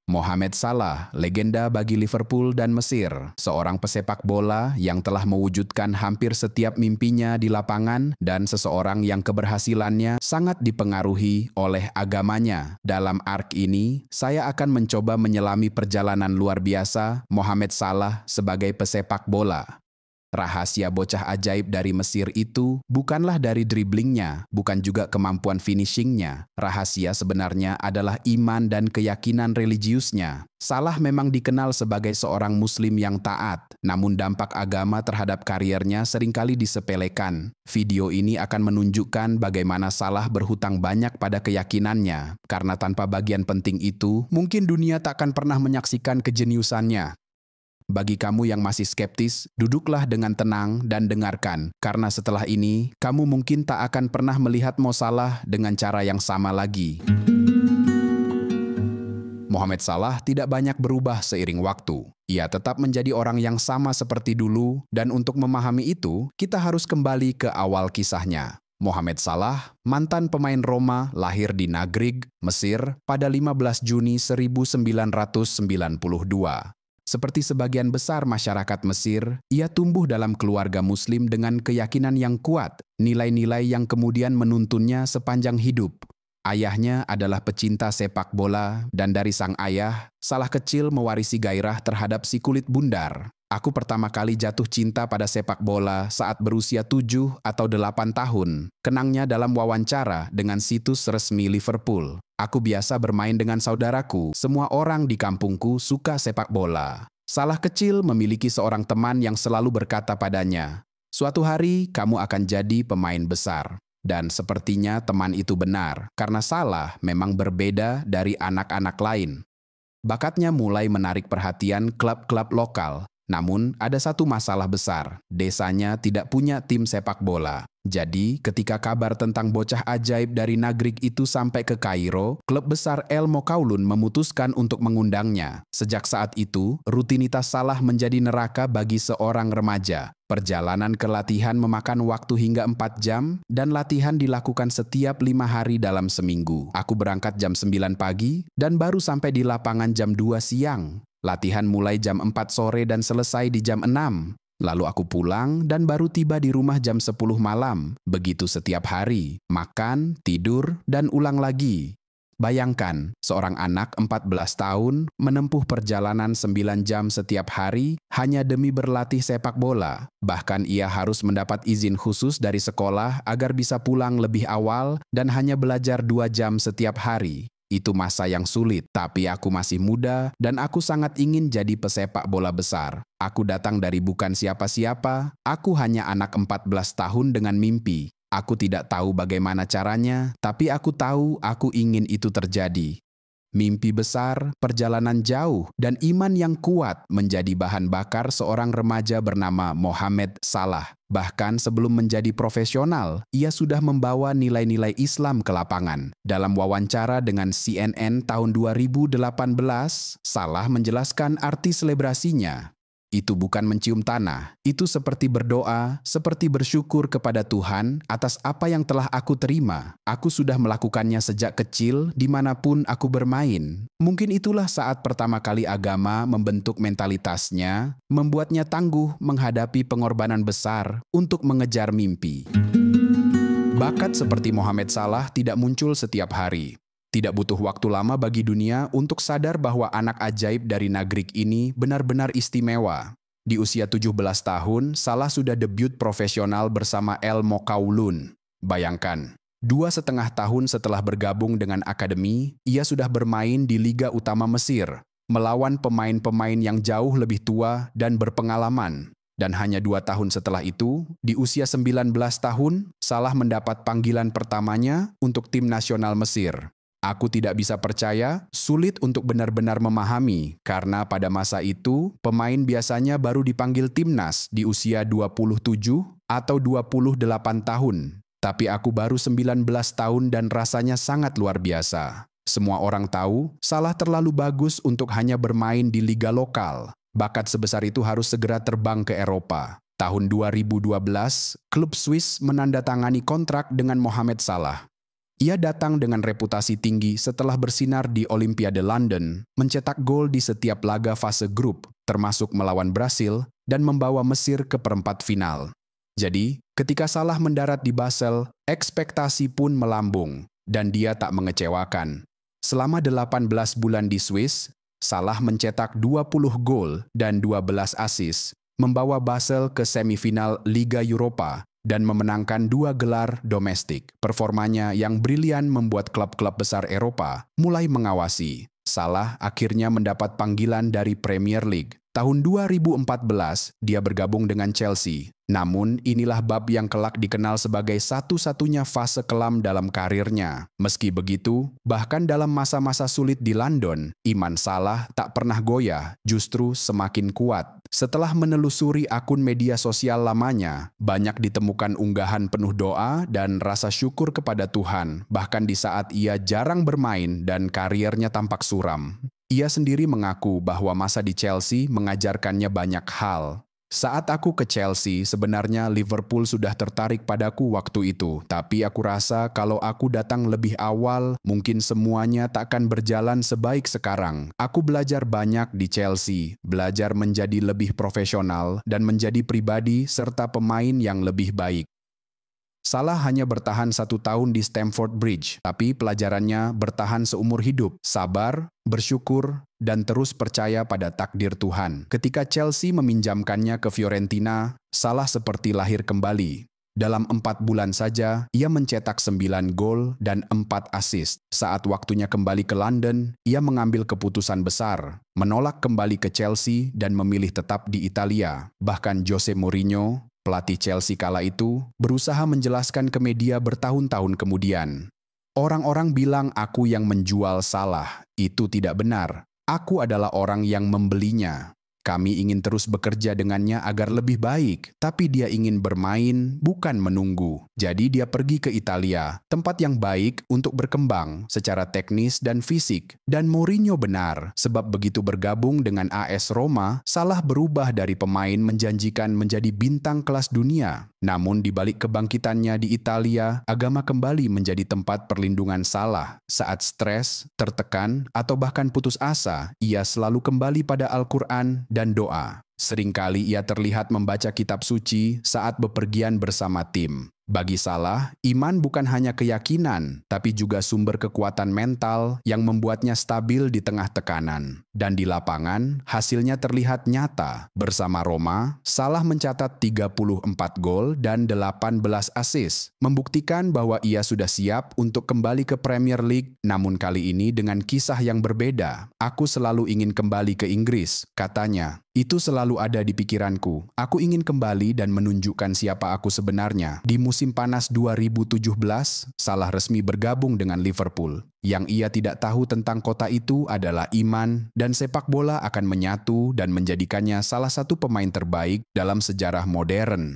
Mohamed Salah, legenda bagi Liverpool dan Mesir, seorang pesepak bola yang telah mewujudkan hampir setiap mimpinya di lapangan dan seseorang yang keberhasilannya sangat dipengaruhi oleh agamanya. Dalam arc ini, saya akan mencoba menyelami perjalanan luar biasa Mohamed Salah sebagai pesepak bola. Rahasia bocah ajaib dari Mesir itu bukanlah dari driblingnya, bukan juga kemampuan finishingnya. Rahasia sebenarnya adalah iman dan keyakinan religiusnya. Salah memang dikenal sebagai seorang muslim yang taat, namun dampak agama terhadap kariernya seringkali disepelekan. Video ini akan menunjukkan bagaimana Salah berhutang banyak pada keyakinannya, karena tanpa bagian penting itu, mungkin dunia tak akan pernah menyaksikan kejeniusannya. Bagi kamu yang masih skeptis, duduklah dengan tenang dan dengarkan, karena setelah ini, kamu mungkin tak akan pernah melihat Mo Salah dengan cara yang sama lagi. Mohamed Salah tidak banyak berubah seiring waktu. Ia tetap menjadi orang yang sama seperti dulu, dan untuk memahami itu, kita harus kembali ke awal kisahnya. Mohamed Salah, mantan pemain Roma, lahir di Nagrig, Mesir, pada 15 Juni 1992. Seperti sebagian besar masyarakat Mesir, ia tumbuh dalam keluarga Muslim dengan keyakinan yang kuat, nilai-nilai yang kemudian menuntunnya sepanjang hidup. Ayahnya adalah pecinta sepak bola, dan dari sang ayah, Salah kecil mewarisi gairah terhadap si kulit bundar. Aku pertama kali jatuh cinta pada sepak bola saat berusia 7 atau 8 tahun, kenangnya dalam wawancara dengan situs resmi Liverpool. Aku biasa bermain dengan saudaraku, semua orang di kampungku suka sepak bola. Salah kecil memiliki seorang teman yang selalu berkata padanya, "Suatu hari kamu akan jadi pemain besar." Dan sepertinya teman itu benar, karena Salah memang berbeda dari anak-anak lain. Bakatnya mulai menarik perhatian klub-klub lokal. Namun, ada satu masalah besar. Desanya tidak punya tim sepak bola. Jadi, ketika kabar tentang bocah ajaib dari Nagrig itu sampai ke Kairo, klub besar El Mokaulun memutuskan untuk mengundangnya. Sejak saat itu, rutinitas Salah menjadi neraka bagi seorang remaja. Perjalanan ke latihan memakan waktu hingga 4 jam, dan latihan dilakukan setiap 5 hari dalam seminggu. Aku berangkat jam 9 pagi, dan baru sampai di lapangan jam 2 siang. Latihan mulai jam 4 sore dan selesai di jam 6. Lalu aku pulang dan baru tiba di rumah jam 10 malam. Begitu setiap hari, makan, tidur, dan ulang lagi. Bayangkan, seorang anak 14 tahun menempuh perjalanan 9 jam setiap hari hanya demi berlatih sepak bola. Bahkan ia harus mendapat izin khusus dari sekolah agar bisa pulang lebih awal dan hanya belajar 2 jam setiap hari. Itu masa yang sulit, tapi aku masih muda dan aku sangat ingin jadi pesepak bola besar. Aku datang dari bukan siapa-siapa, aku hanya anak 14 tahun dengan mimpi. Aku tidak tahu bagaimana caranya, tapi aku tahu aku ingin itu terjadi. Mimpi besar, perjalanan jauh, dan iman yang kuat menjadi bahan bakar seorang remaja bernama Mohamed Salah. Bahkan sebelum menjadi profesional, ia sudah membawa nilai-nilai Islam ke lapangan. Dalam wawancara dengan CNN tahun 2018, Salah menjelaskan arti selebrasinya. Itu bukan mencium tanah, itu seperti berdoa, seperti bersyukur kepada Tuhan atas apa yang telah aku terima. Aku sudah melakukannya sejak kecil, dimanapun aku bermain. Mungkin itulah saat pertama kali agama membentuk mentalitasnya, membuatnya tangguh menghadapi pengorbanan besar untuk mengejar mimpi. Bakat seperti Mohamed Salah tidak muncul setiap hari. Tidak butuh waktu lama bagi dunia untuk sadar bahwa anak ajaib dari Nagrig ini benar-benar istimewa. Di usia 17 tahun, Salah sudah debut profesional bersama El Mokaulun. Bayangkan, 2,5 tahun setelah bergabung dengan akademi, ia sudah bermain di Liga Utama Mesir, melawan pemain-pemain yang jauh lebih tua dan berpengalaman. Dan hanya 2 tahun setelah itu, di usia 19 tahun, Salah mendapat panggilan pertamanya untuk tim nasional Mesir. Aku tidak bisa percaya, sulit untuk benar-benar memahami, karena pada masa itu, pemain biasanya baru dipanggil timnas di usia 27 atau 28 tahun. Tapi aku baru 19 tahun dan rasanya sangat luar biasa. Semua orang tahu, Salah terlalu bagus untuk hanya bermain di liga lokal. Bakat sebesar itu harus segera terbang ke Eropa. Tahun 2012, klub Swiss menandatangani kontrak dengan Mohamed Salah. Ia datang dengan reputasi tinggi setelah bersinar di Olimpiade London, mencetak gol di setiap laga fase grup, termasuk melawan Brasil, dan membawa Mesir ke perempat final. Jadi, ketika Salah mendarat di Basel, ekspektasi pun melambung, dan dia tak mengecewakan. Selama 18 bulan di Swiss, Salah mencetak 20 gol dan 12 assist, membawa Basel ke semifinal Liga Eropa, dan memenangkan 2 gelar domestik. Performanya yang brilian membuat klub-klub besar Eropa mulai mengawasi. Salah akhirnya mendapat panggilan dari Premier League. Tahun 2014, dia bergabung dengan Chelsea. Namun, inilah bab yang kelak dikenal sebagai satu-satunya fase kelam dalam karirnya. Meski begitu, bahkan dalam masa-masa sulit di London, iman Salah tak pernah goyah, justru semakin kuat. Setelah menelusuri akun media sosial lamanya, banyak ditemukan unggahan penuh doa dan rasa syukur kepada Tuhan, bahkan di saat ia jarang bermain dan karirnya tampak suram. Ia sendiri mengaku bahwa masa di Chelsea mengajarkannya banyak hal. Saat aku ke Chelsea, sebenarnya Liverpool sudah tertarik padaku waktu itu. Tapi aku rasa kalau aku datang lebih awal, mungkin semuanya tak akan berjalan sebaik sekarang. Aku belajar banyak di Chelsea, belajar menjadi lebih profesional dan menjadi pribadi serta pemain yang lebih baik. Salah hanya bertahan 1 tahun di Stamford Bridge, tapi pelajarannya bertahan seumur hidup, sabar, bersyukur, dan terus percaya pada takdir Tuhan. Ketika Chelsea meminjamkannya ke Fiorentina, Salah seperti lahir kembali. Dalam 4 bulan saja, ia mencetak 9 gol dan 4 assist. Saat waktunya kembali ke London, ia mengambil keputusan besar, menolak kembali ke Chelsea dan memilih tetap di Italia. Bahkan Jose Mourinho, pelatih Chelsea kala itu, berusaha menjelaskan ke media bertahun-tahun kemudian. Orang-orang bilang aku yang menjual Salah. Itu tidak benar. Aku adalah orang yang membelinya. Kami ingin terus bekerja dengannya agar lebih baik, tapi dia ingin bermain, bukan menunggu. Jadi dia pergi ke Italia, tempat yang baik untuk berkembang secara teknis dan fisik. Dan Mourinho benar, sebab begitu bergabung dengan AS Roma, Salah berubah dari pemain menjanjikan menjadi bintang kelas dunia. Namun di balik kebangkitannya di Italia, agama kembali menjadi tempat perlindungan Salah. Saat stres, tertekan, atau bahkan putus asa, ia selalu kembali pada Al-Quran dan doa. Seringkali ia terlihat membaca kitab suci saat bepergian bersama tim. Bagi Salah, iman bukan hanya keyakinan, tapi juga sumber kekuatan mental yang membuatnya stabil di tengah tekanan. Dan di lapangan, hasilnya terlihat nyata. Bersama Roma, Salah mencatat 34 gol dan 18 assist, membuktikan bahwa ia sudah siap untuk kembali ke Premier League, namun kali ini dengan kisah yang berbeda. Aku selalu ingin kembali ke Inggris, katanya. Itu selalu ada di pikiranku. Aku ingin kembali dan menunjukkan siapa aku sebenarnya. Di musim panas 2017, Salah resmi bergabung dengan Liverpool. Yang ia tidak tahu tentang kota itu adalah iman dan sepak bola akan menyatu dan menjadikannya salah satu pemain terbaik dalam sejarah modern.